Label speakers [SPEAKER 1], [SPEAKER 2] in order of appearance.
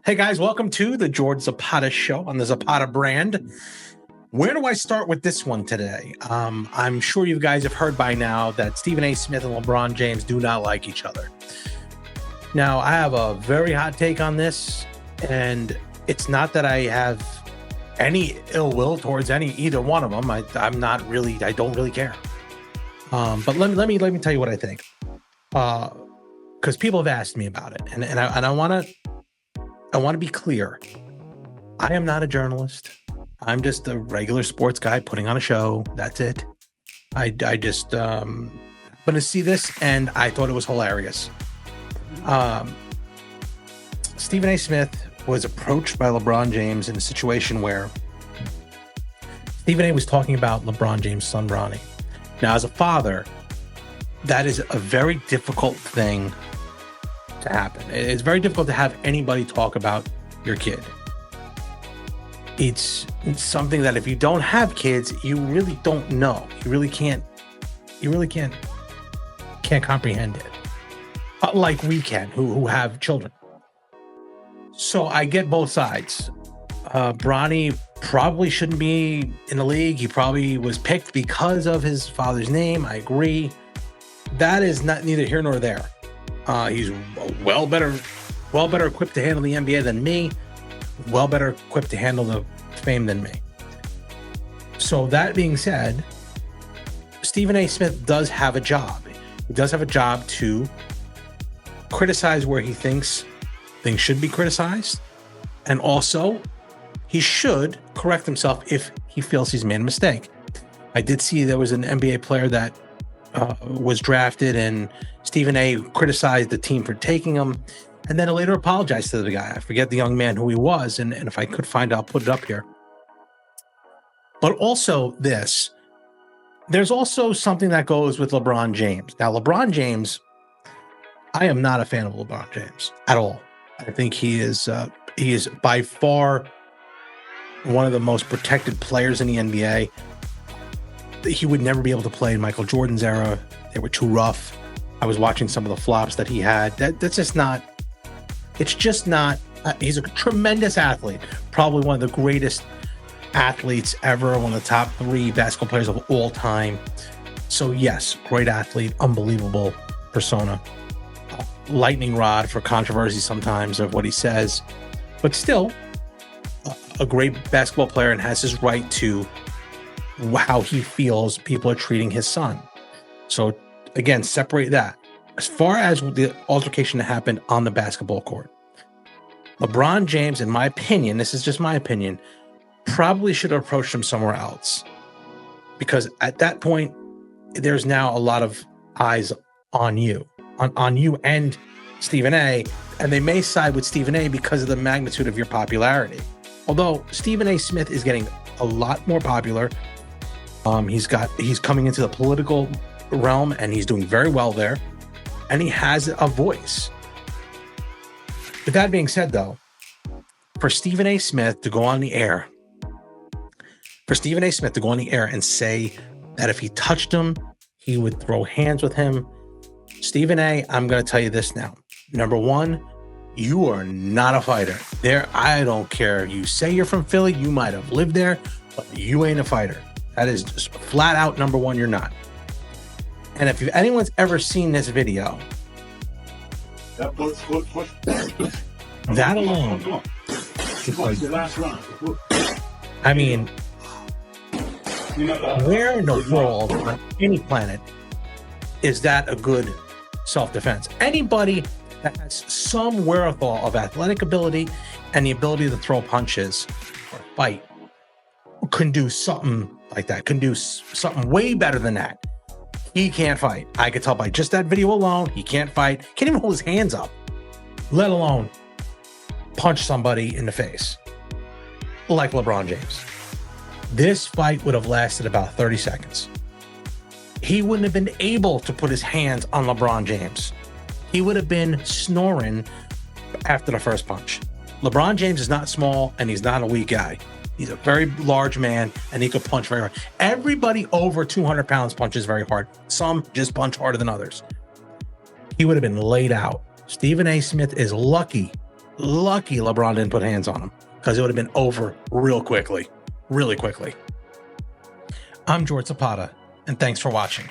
[SPEAKER 1] Hey guys, welcome to the George Zapata Show on the Zapata brand. Where do I start with this one today? I'm sure you guys have heard by now that Stephen A. Smith and LeBron James do not like each other. Now, I have a very hot take on this, and it's not that I have any ill will towards either one of them. I don't really care. But let me tell you what I think. Because people have asked me about it, and I want to be clear. I am not a journalist. I'm just a regular sports guy putting on a show. That's it. I just happened to see this and I thought it was hilarious. Stephen A. Smith was approached by LeBron James in a situation where Stephen A. was talking about LeBron James' son, Bronny. Now, as a father, that is a very difficult thing to happen. It's very difficult to have anybody talk about your kid. It's something that if you don't have kids, you really don't know. You really can't comprehend it. Like we can, who have children. So I get both sides. Bronny probably shouldn't be in the league. He probably was picked because of his father's name. I agree. That is neither here nor there. He's well better equipped to handle the NBA than me. Well better equipped to handle the fame than me. So that being said, Stephen A. Smith does have a job. He does have a job to criticize where he thinks things should be criticized. And also, he should correct himself if he feels he's made a mistake. I did see there was an NBA player that was drafted and Stephen A. criticized the team for taking him. And then later apologized to the guy. I forget the young man who he was. And if I could find it, I'll put it up here. But also there's also something that goes with LeBron James. Now, LeBron James, I am not a fan of LeBron James at all. I think he is by far one of the most protected players in the NBA. He would never be able to play in Michael Jordan's era. They were too rough. I was watching some of the flops that he had. That's just not. It's just not. He's a tremendous athlete, probably one of the greatest athletes ever, one of the top 3 basketball players of all time. So yes, great athlete, unbelievable persona, lightning rod for controversy sometimes of what he says, but still a great basketball player and has his right to how he feels people are treating his son. So again, separate that. As far as the altercation that happened on the basketball court, LeBron James, in my opinion, this is just my opinion, probably should have approached him somewhere else. Because at that point, there's now a lot of eyes on you and Stephen A. And they may side with Stephen A. because of the magnitude of your popularity. Although Stephen A. Smith is getting a lot more popular. He's coming into the political realm and he's doing very well there. And he has a voice. With that being said, though, for Stephen A. Smith to go on the air, and say that if he touched him, he would throw hands with him. Stephen A., I'm going to tell you this now. Number one, you are not a fighter. I don't care. You say you're from Philly, you might have lived there, but you ain't a fighter. That is just flat out number one, you're not. And if anyone's ever seen this video, that alone, I mean, where in the world on any planet is that a good self-defense? Anybody that has some wherewithal of athletic ability and the ability to throw punches or fight can do something like that, can do something way better than that. He can't fight. I could tell by just that video alone, he can't fight. Can't even hold his hands up, let alone punch somebody in the face like LeBron James. This fight would have lasted about 30 seconds. He wouldn't have been able to put his hands on LeBron James. He would have been snoring after the first punch. LeBron James is not small and he's not a weak guy. He's a very large man and he could punch very hard. Everybody over 200 pounds punches very hard. Some just punch harder than others. He would have been laid out. Stephen A. Smith is lucky Lucky LeBron didn't put hands on him, because it would have been over real quickly. Really quickly. I'm George Zapata, and thanks for watching.